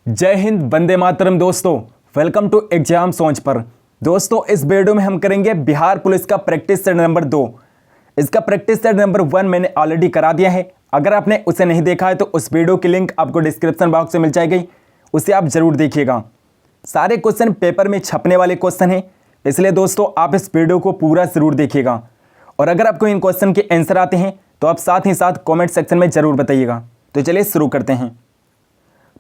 जय हिंद, वंदे मातरम। दोस्तों welcome to exam सोच पर। दोस्तों इस वीडियो में हम करेंगे बिहार पुलिस का प्रैक्टिस सेट नंबर 2। इसका प्रैक्टिस सेट नंबर 1 मैंने ऑलरेडी करा दिया है। अगर आपने उसे नहीं देखा है तो उस वीडियो की लिंक आपको डिस्क्रिप्शन बॉक्स में मिल जाएगी, उसे आप जरूर देखिएगा। सारे क्वेश्चन पेपर में छपने वाले क्वेश्चन हैं, इसलिए दोस्तों आप इस वीडियो को पूरा जरूर देखिएगा। और अगर आपको इन क्वेश्चन के आंसर आते हैं तो आप साथ ही साथ कॉमेंट सेक्शन में जरूर बताइएगा। तो चलिए शुरू करते हैं।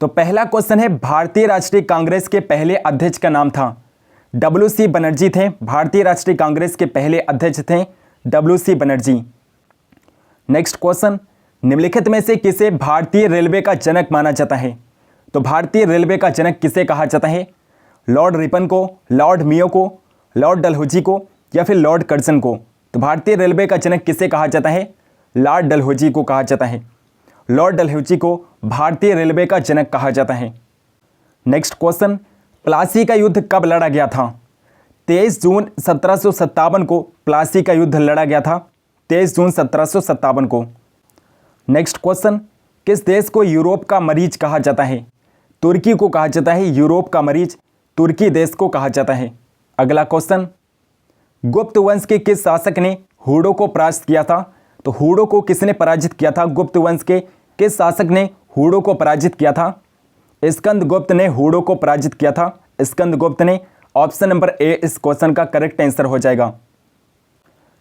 तो पहला क्वेश्चन है, भारतीय राष्ट्रीय कांग्रेस के पहले अध्यक्ष का नाम था। WC बनर्जी थे। भारतीय राष्ट्रीय कांग्रेस के पहले अध्यक्ष थे WC बनर्जी। नेक्स्ट क्वेश्चन, निम्नलिखित में से किसे भारतीय रेलवे का जनक माना जाता है? तो भारतीय रेलवे का जनक किसे कहा जाता है? लॉर्ड रिपन को, लॉर्ड मियो को, लॉर्ड डलहौजी को या फिर लॉर्ड कर्जन को? तो भारतीय रेलवे का जनक किसे कहा जाता है? लॉर्ड डलहौजी को कहा जाता है। लॉर्ड डलहौजी को भारतीय रेलवे का जनक कहा जाता है। नेक्स्ट क्वेश्चन, प्लासी का युद्ध कब लड़ा गया था? 23 जून 1757 को प्लासी का युद्ध लड़ा गया था। 23 जून 1757 को। नेक्स्ट क्वेश्चन, किस देश को यूरोप का मरीज कहा जाता है? तुर्की को कहा जाता है यूरोप का मरीज, तुर्की देश को कहा जाता है। अगला क्वेश्चन, गुप्त वंश के किस शासक ने हूणों को पराजित किया था? तो हूणों को किसने पराजित किया था? गुप्त वंश के किस शासक ने हूणों को पराजित किया था? स्कंदगुप्त ने हूणों को पराजित किया था। स्कंदगुप्त ने। ऑप्शन नंबर ए इस क्वेश्चन का करेक्ट आंसर हो जाएगा।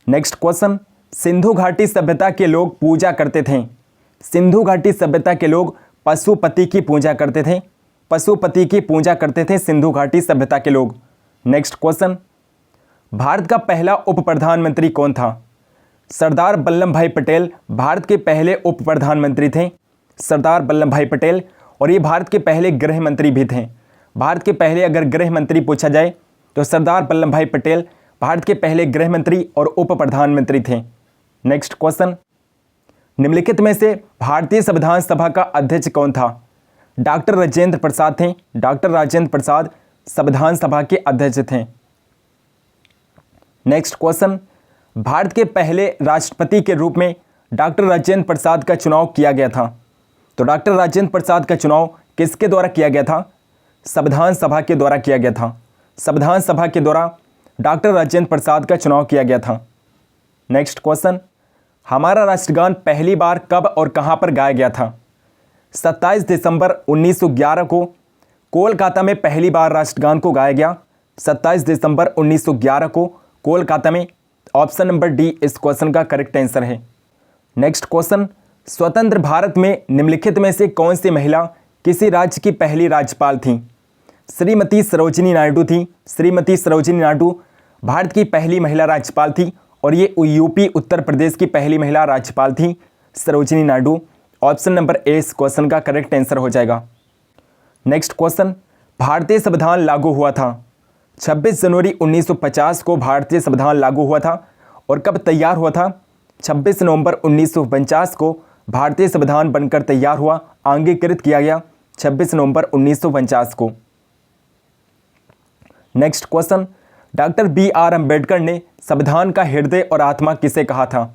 नेक्स्ट क्वेश्चन, सिंधु घाटी सभ्यता के लोग पूजा करते थे। सिंधु घाटी सभ्यता के लोग पशुपति की पूजा करते थे। पशुपति की पूजा करते थे सिंधु घाटी सभ्यता के लोग। नेक्स्ट क्वेश्चन, भारत का पहला उप प्रधानमंत्री कौन था? सरदार वल्लभ भाई पटेल भारत के पहले उप प्रधानमंत्री थे। सरदार वल्लभ भाई पटेल, और ये भारत के पहले गृह मंत्री भी थे। भारत के पहले अगर गृह मंत्री पूछा जाए तो सरदार वल्लभ भाई पटेल भारत के पहले गृह मंत्री और उप प्रधानमंत्री थे। नेक्स्ट क्वेश्चन, निम्नलिखित में से भारतीय संविधान सभा का अध्यक्ष कौन था? डॉक्टर राजेंद्र प्रसाद थे। डॉक्टर राजेंद्र प्रसाद संविधान सभा के अध्यक्ष थे। नेक्स्ट क्वेश्चन, भारत के पहले राष्ट्रपति के रूप में डॉक्टर राजेंद्र प्रसाद का चुनाव किया गया था। तो डॉक्टर राजेंद्र प्रसाद का चुनाव किसके द्वारा किया गया था? संविधान सभा के द्वारा किया गया था। संविधान सभा के द्वारा डॉक्टर राजेंद्र प्रसाद का चुनाव किया गया था। नेक्स्ट क्वेश्चन, हमारा राष्ट्रगान पहली बार कब और कहां पर गाया गया था? 27 दिसंबर 1911 को कोलकाता में पहली बार राष्ट्रगान को गाया गया। 27 दिसंबर 1911 को कोलकाता में। ऑप्शन नंबर डी इस क्वेश्चन का करेक्ट आंसर है। नेक्स्ट क्वेश्चन, स्वतंत्र भारत में निम्नलिखित में से कौन सी महिला किसी राज्य की पहली राज्यपाल थी? श्रीमती सरोजिनी नायडू थी। श्रीमती सरोजिनी नायडू भारत की पहली महिला राज्यपाल थी और ये यूपी उत्तर प्रदेश की पहली महिला राज्यपाल थी Sarojini Naidu. Option number A इस क्वेश्चन का करेक्ट आंसर हो जाएगा। नेक्स्ट क्वेश्चन, भारतीय संविधान लागू हुआ था। 26 जनवरी 1950 को भारतीय संविधान लागू हुआ था। और कब तैयार हुआ था? 26 नवंबर 1949 को भारतीय संविधान बनकर तैयार हुआ, अंगीकृत किया गया 26 नवंबर 1949 को। Next question, doctor BR Ambedkar ने संविधान का हृदय और आत्मा किसे कहा था?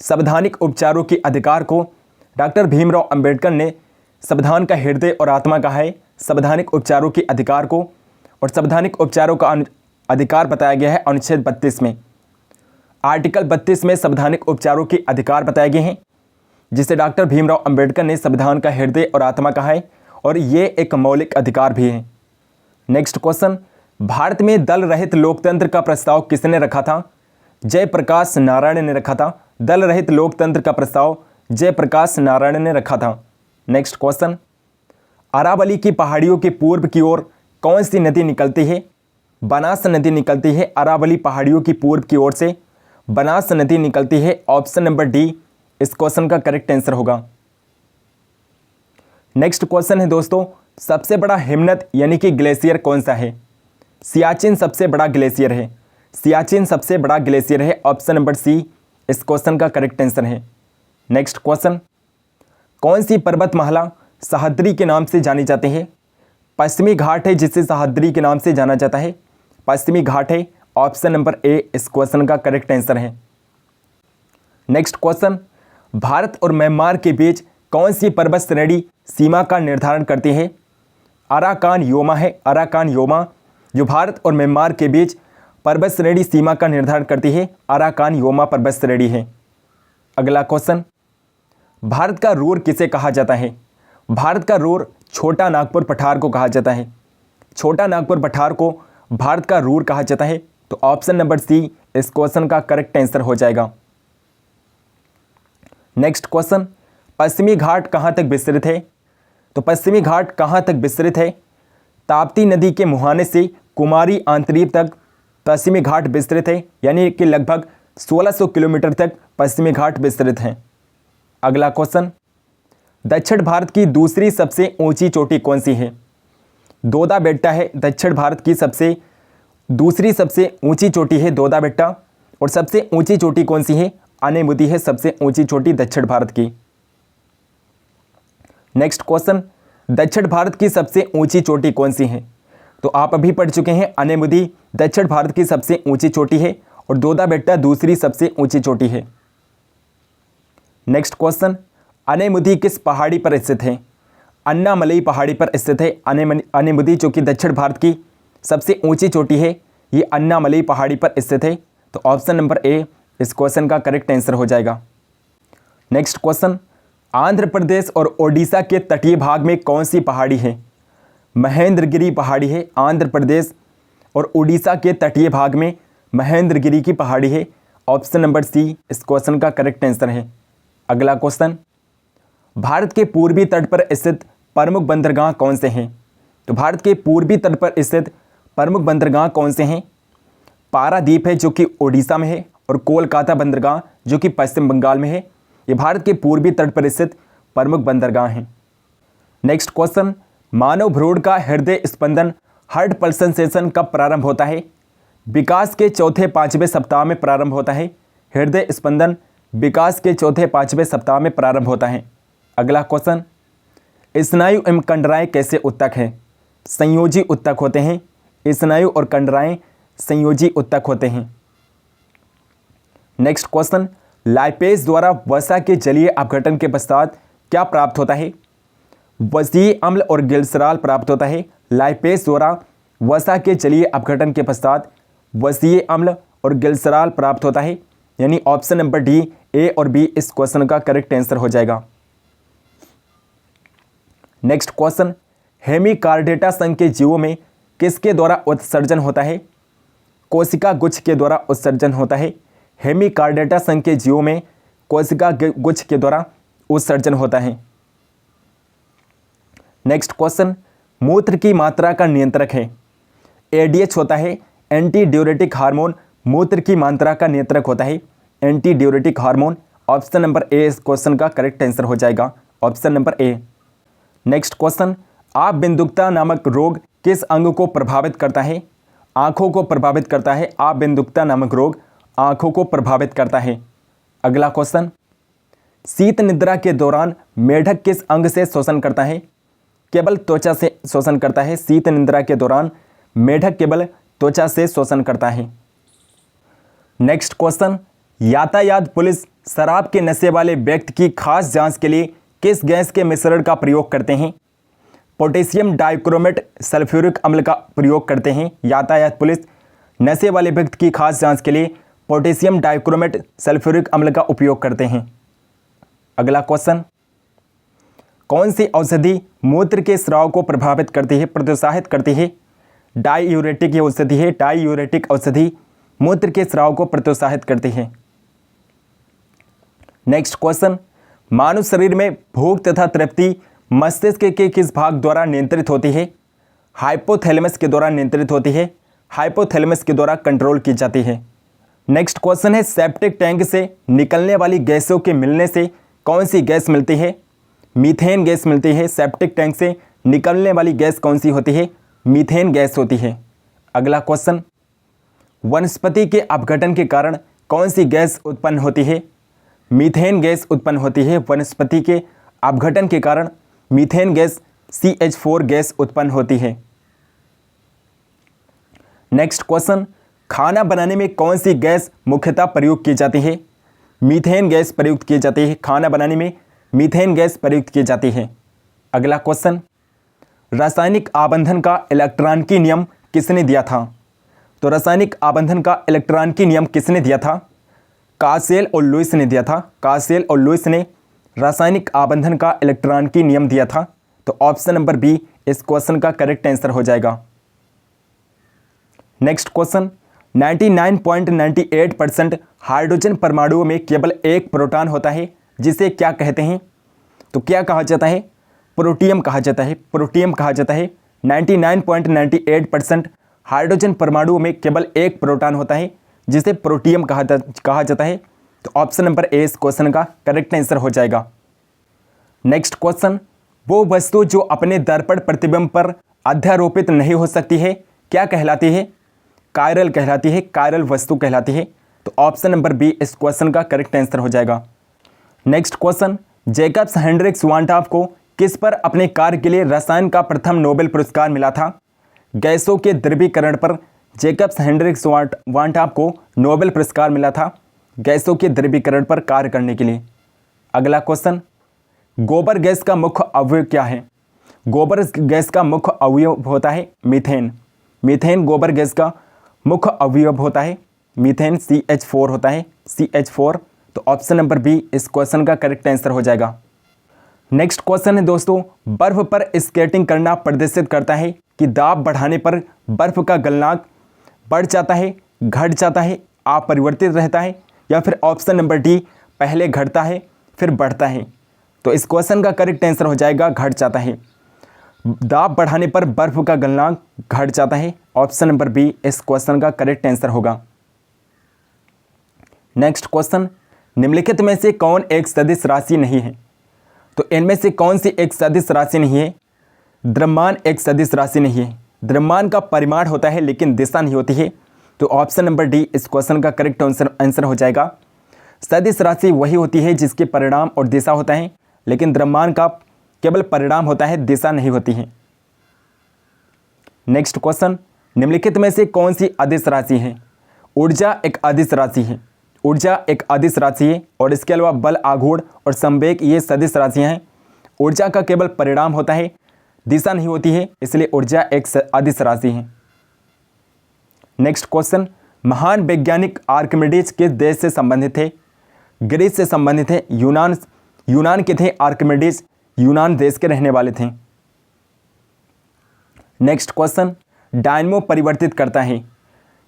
संवैधानिक उपचारों के अधिकार को डॉक्टर भीमराव अम्बेडकर ने संविधान का हृदय और आत्मा कहा है। संवैधानिक उपचारों के अधिकार को, और संवैधानिक उपचारों का अधिकार बताया गया है अनुच्छेद 32 में। आर्टिकल 32 में संवैधानिक उपचारों के अधिकार बताए गए हैं, जिसे डॉक्टर भीमराव अंबेडकर ने संविधान का हृदय और आत्मा कहा है, और ये एक मौलिक अधिकार भी है। नेक्स्ट क्वेश्चन, भारत में दल रहित लोकतंत्र का प्रस्ताव किसने रखा था? जयप्रकाश नारायण ने रखा था। दल रहित लोकतंत्र का प्रस्ताव जयप्रकाश नारायण ने रखा था। नेक्स्ट क्वेश्चन, अरावली की पहाड़ियों के पूर्व की ओर कौन सी नदी निकलती है? बनास नदी निकलती है। अरावली पहाड़ियों की पूर्व की ओर से बनास नदी निकलती है। ऑप्शन नंबर डी इस क्वेश्चन का करेक्ट आंसर होगा। नेक्स्ट क्वेश्चन है दोस्तों, सबसे बड़ा हिमनद यानी कि ग्लेशियर कौन सा है? सियाचिन सबसे बड़ा ग्लेशियर है। सियाचिन सबसे बड़ा ग्लेशियर है। ऑप्शन नंबर सी इस क्वेश्चन का करेक्ट आंसर है। नेक्स्ट क्वेश्चन, कौन सी पर्वतमाला सह्याद्री के नाम से जानी जाती है? पश्चिमी घाट है जिसे सह्याद्री के नाम से जाना जाता है। पश्चिमी घाट है। ऑप्शन नंबर ए इस क्वेश्चन का करेक्ट आंसर है। नेक्स्ट क्वेश्चन, भारत और म्यांमार के बीच कौन सी पर्वत श्रेणी सीमा का निर्धारण करती है? अराकान योमा है। अराकान योमा जो भारत और म्यांमार के बीच पर्वत श्रेणी सीमा का निर्धारण करती है, अराकान योमा पर्वत श्रेणी है। अगला क्वेश्चन, भारत का रूर किसे कहा जाता है? भारत का रूर छोटा नागपुर पठार को कहा जाता है। छोटा नागपुर पठार को भारत का रूर कहा जाता है। तो ऑप्शन नंबर सी इस क्वेश्चन का करेक्ट आंसर हो जाएगा। नेक्स्ट क्वेश्चन, पश्चिमी घाट कहाँ तक विस्तृत है? तो पश्चिमी घाट कहाँ तक विस्तृत है? ताप्ती नदी के मुहाने से कुमारी आंतरीप तक पश्चिमी घाट विस्तृत है, यानी कि लगभग 1600 किलोमीटर तक पश्चिमी घाट विस्तृत है। अगला क्वेश्चन, दक्षिण भारत की दूसरी सबसे ऊंची चोटी कौन सी है? दोदा बेट्टा है दक्षिण भारत की दूसरी सबसे ऊंची चोटी है दोदा बेट्टा। और सबसे ऊंची चोटी कौन सी है? आनेमुदी है सबसे ऊंची चोटी दक्षिण भारत की। नेक्स्ट क्वेश्चन, दक्षिण भारत की सबसे ऊंची चोटी कौन सी है? तो आप अभी पढ़ चुके हैं, आनेमुदी दक्षिण भारत की सबसे ऊंची चोटी है और दोदा बेट्टा दूसरी सबसे ऊंची चोटी है। नेक्स्ट क्वेश्चन, आनेमुदी किस पहाड़ी पर स्थित है? अन्नामलई पहाड़ी पर स्थित है आनेमुदी, जो कि दक्षिण भारत की सबसे ऊंची चोटी है, ये अन्नामलई पहाड़ी पर स्थित है। तो ऑप्शन नंबर ए इस क्वेश्चन का करेक्ट आंसर हो जाएगा। नेक्स्ट क्वेश्चन, आंध्र प्रदेश और ओडिशा के तटीय भाग में कौन सी पहाड़ी है? महेंद्रगिरी पहाड़ी है। आंध्र प्रदेश और उड़ीसा के तटीय भाग में महेंद्रगिरी की पहाड़ी है। ऑप्शन नंबर सी इस क्वेश्चन का करेक्ट आंसर है। अगला क्वेश्चन, भारत के पूर्वी तट पर स्थित प्रमुख बंदरगाह कौन से हैं? तो भारत के पूर्वी तट पर स्थित प्रमुख बंदरगाह कौन से हैं? पारादीप है जो कि ओडिशा में है, और कोलकाता बंदरगाह जो कि पश्चिम बंगाल में है। ये भारत के पूर्वी तट पर स्थित प्रमुख बंदरगाह हैं। नेक्स्ट क्वेश्चन, मानव भ्रूण का हृदय स्पंदन हार्ट पल्सेशन कब प्रारंभ होता है? विकास के चौथे पांचवें सप्ताह में प्रारंभ होता है। हृदय स्पंदन विकास के चौथे पांचवें सप्ताह में प्रारंभ होता है। अगला क्वेश्चन, स्नायु एवं कंडराएं कैसे उत्तक हैं? संयोजी उत्तक होते हैं। स्नायु और कंडराएं संयोजी उत्तक होते हैं। नेक्स्ट क्वेश्चन, लाइपेज द्वारा वसा के जलीय अपघटन के पश्चात क्या प्राप्त होता है? वसीय अम्ल और ग्लिसरॉल प्राप्त होता है। लाइपेज द्वारा वसा के जलीय अपघटन के पश्चात वसीय अम्ल और ग्लिसरॉल प्राप्त होता है, यानी ऑप्शन नंबर डी ए और बी इस क्वेश्चन का करेक्ट आंसर हो जाएगा। नेक्स्ट क्वेश्चन, हेमिकार्डेटा संघ के जीवों में किसके द्वारा उत्सर्जन होता है? कोशिका गुच्छ के द्वारा उत्सर्जन होता है। हेमिकार्डेटा संघ के जीवों में कोशिका गुच्छ के द्वारा उत्सर्जन होता है। नेक्स्ट क्वेश्चन, मूत्र की मात्रा का नियंत्रक है? एडीएच होता है, एंटी ड्यूरेटिक हार्मोन मूत्र की मात्रा का नियंत्रक होता है, anti diuretic hormone. Option number A इस क्वेश्चन का करेक्ट आंसर हो जाएगा, option number A. Next question, आप बिंदुकता नामक रोग किस अंग को प्रभावित करता है? आंखों को प्रभावित करता है। आप बिंदुकता नामक रोग आंखों को प्रभावित करता है। अगला क्वेश्चन, शीत निद्रा के दौरान मेढक किस अंग से श्वसन करता है? केवल त्वचा से श्वसन करता है। शीत निद्रा के दौरान मेढक केवल त्वचा से श्वसन करता है। नेक्स्ट क्वेश्चन, यातायात पुलिस शराब के नशे वाले व्यक्ति की खास जांच के लिए किस गैस के मिश्रण का प्रयोग करते हैं? पोटेशियम डाइक्रोमेट सल्फ्यूरिक अम्ल का प्रयोग करते हैं। यातायात पुलिस नशे वाले व्यक्ति की खास जांच के लिए पोटेशियम डाइक्रोमेट सल्फ्यूरिक अम्ल का उपयोग करते हैं। अगला क्वेश्चन, कौन सी औषधि मूत्र के स्राव को प्रभावित करती है, प्रोत्साहित करती है? डाईयूरेटिक औषधि है। डाईयूरेटिक औषधि मूत्र के स्राव को प्रोत्साहित करती है। नेक्स्ट क्वेश्चन, मानव शरीर में भूख तथा तृप्ति मस्तिष्क के किस भाग द्वारा नियंत्रित होती है? हाइपोथैलेमस के द्वारा नियंत्रित होती है। हाइपोथैलेमस के द्वारा कंट्रोल की जाती है। नेक्स्ट क्वेश्चन है, सेप्टिक टैंक से निकलने वाली गैसों के मिलने से कौन सी गैस मिलती है? मीथेन गैस मिलती है। सेप्टिक टैंक से निकलने वाली गैस कौन सी होती है? मीथेन गैस होती है। अगला क्वेश्चन, वनस्पति के अपघटन के कारण कौन सी गैस उत्पन्न होती है? मीथेन गैस उत्पन्न होती है। वनस्पति के अपघटन के कारण मीथेन गैस CH4 गैस उत्पन्न होती है। नेक्स्ट क्वेश्चन, खाना बनाने में कौन सी गैस मुख्यतः प्रयोग की जाती है? मीथेन गैस प्रयुक्त की जाती है। खाना बनाने में मीथेन गैस प्रयुक्त की जाती है। अगला क्वेश्चन, रासायनिक आबंधन का इलेक्ट्रॉनिकी नियम किसने दिया था? तो रासायनिक आबंधन का इलेक्ट्रॉनिकी नियम किसने दिया था? कासेल और लुईस ने दिया था। कासेल और लुईस ने रासायनिक आबंधन का इलेक्ट्रॉनिकी नियम दिया था। तो ऑप्शन नंबर बी इस क्वेश्चन का करेक्ट आंसर हो जाएगा। नेक्स्ट क्वेश्चन, 99.98% हाइड्रोजन परमाणुओं में केवल एक प्रोटॉन होता है, जिसे क्या कहते हैं? तो क्या कहा जाता है? प्रोटियम कहा जाता है। प्रोटियम कहा जाता है। 99.98% हाइड्रोजन परमाणुओं में केवल एक प्रोटॉन होता है, जिसे प्रोटियम कहा जाता है। तो ऑप्शन नंबर ए इस क्वेश्चन का करेक्ट आंसर हो जाएगा। नेक्स्ट क्वेश्चन, वो वस्तु जो अपने दर्पण प्रतिबिंब पर अध्यारोपित नहीं हो सकती है, क्या कहलाती है? कायरल कहलाती है। कायरल वस्तु कहलाती है। तो ऑप्शन नंबर बी इस क्वेश्चन का करेक्ट आंसर हो जाएगा। नेक्स्ट क्वेश्चन, जैकब्स हेनरिक स्वांटॉप को किस पर अपने कार्य के लिए रसायन का प्रथम नोबेल पुरस्कार मिला था? गैसों के द्रवीकरण पर जैकब्स हेनरिक स्वांटॉप को नोबेल पुरस्कार मिला था, गैसों के द्रवीकरण पर कार्य करने के लिए। अगला क्वेश्चन, गोबर गैस का मुख्य अवयव क्या है? गोबर गैस का मुख्य अवयव होता है मीथेन। मीथेन गोबर गैस का मुख्य अवयव होता है। मीथेन CH4 होता है। CH4। तो ऑप्शन नंबर बी इस क्वेश्चन का करेक्ट आंसर हो जाएगा। नेक्स्ट क्वेश्चन है दोस्तों, बर्फ पर स्केटिंग करना प्रदर्शित करता है कि दाब बढ़ाने पर बर्फ का गलनांक बढ़ जाता है, घट जाता है, अपरिवर्तित रहता है, या फिर ऑप्शन नंबर डी पहले घटता है फिर बढ़ता है। तो इस क्वेश्चन का करेक्ट आंसर हो जाएगा घट जाता है। दाब बढ़ाने पर बर्फ का गलनांक घट जाता है। ऑप्शन नंबर बी इस क्वेश्चन का करेक्ट आंसर होगा। नेक्स्ट क्वेश्चन, निम्नलिखित में से कौन एक सदिश राशि नहीं है? तो इनमें से कौन सी एक सदिश राशि नहीं है? द्रव्यमान एक सदिश राशि नहीं है। द्रव्यमान का परिमाण होता है लेकिन दिशा नहीं होती है। तो ऑप्शन नंबर डी इस क्वेश्चन का करेक्ट आंसर हो जाएगा। सदिश राशि वही होती है जिसके परिणाम और दिशा होता है, लेकिन द्रव्यमान का केवल परिणाम होता है, दिशा नहीं होती है। नेक्स्ट क्वेश्चन, निम्नलिखित में से कौन सी अदिश राशि है? ऊर्जा एक अदिश राशि है। ऊर्जा एक अदिश राशि है और इसके अलावा बल, आघूर्ण और संवेग ये सदिश राशियां हैं। ऊर्जा का केवल परिणाम होता है, दिशा नहीं होती है, इसलिए ऊर्जा एक अदिश राशि है। नेक्स्ट क्वेश्चन, महान वैज्ञानिक आर्किमिडीज किस देश से संबंधित थे? ग्रीस से संबंधित थे। यूनान के थे आर्किमिडीज, यूनान देश के रहने वाले थे। नेक्स्ट क्वेश्चन, डायनमो परिवर्तित करता है।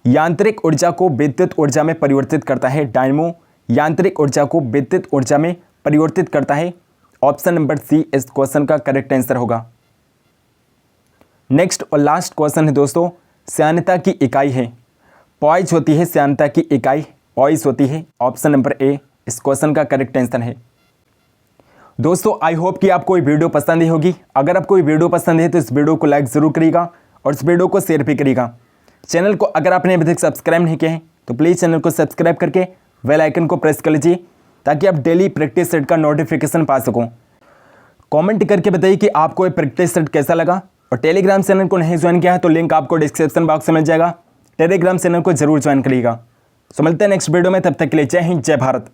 यांत्रिक ऊर्जा को विद्युत ऊर्जा में परिवर्तित करता है। डायनमो यांत्रिक ऊर्जा को विद्युत ऊर्जा में परिवर्तित करता है। ऑप्शन नंबर सी इस क्वेश्चन का करेक्ट आंसर होगा। नेक्स्ट और लास्ट क्वेश्चन है दोस्तों, श्यानता की इकाई है। पॉइज होती है श्यानता की इकाई, पॉइज होती है। ऑप्शन नंबर ए इस क्वेश्चन का करेक्ट आंसर है। दोस्तों आई होप कि आपको ये वीडियो पसंद ही होगी। अगर आपको ये वीडियो पसंद है तो इस वीडियो को लाइक ज़रूर करिएगा और इस वीडियो को शेयर भी करिएगा। चैनल को अगर आपने अभी तक सब्सक्राइब नहीं किया है तो प्लीज़ चैनल को सब्सक्राइब करके बेल आइकन को प्रेस कर लीजिए ताकि आप डेली प्रैक्टिस सेट का नोटिफिकेशन पा सको। कमेंट करके बताइए कि आपको ये प्रैक्टिस सेट कैसा लगा, और टेलीग्राम चैनल को नहीं ज्वाइन किया है तो लिंक आपको डिस्क्रिप्शन बॉक्स में मिल जाएगा। टेलीग्राम चैनल को जरूर ज्वाइन करिएगा। सो मिलते हैं नेक्स्ट वीडियो में, तब तक के लिए जय हिंद, जय भारत।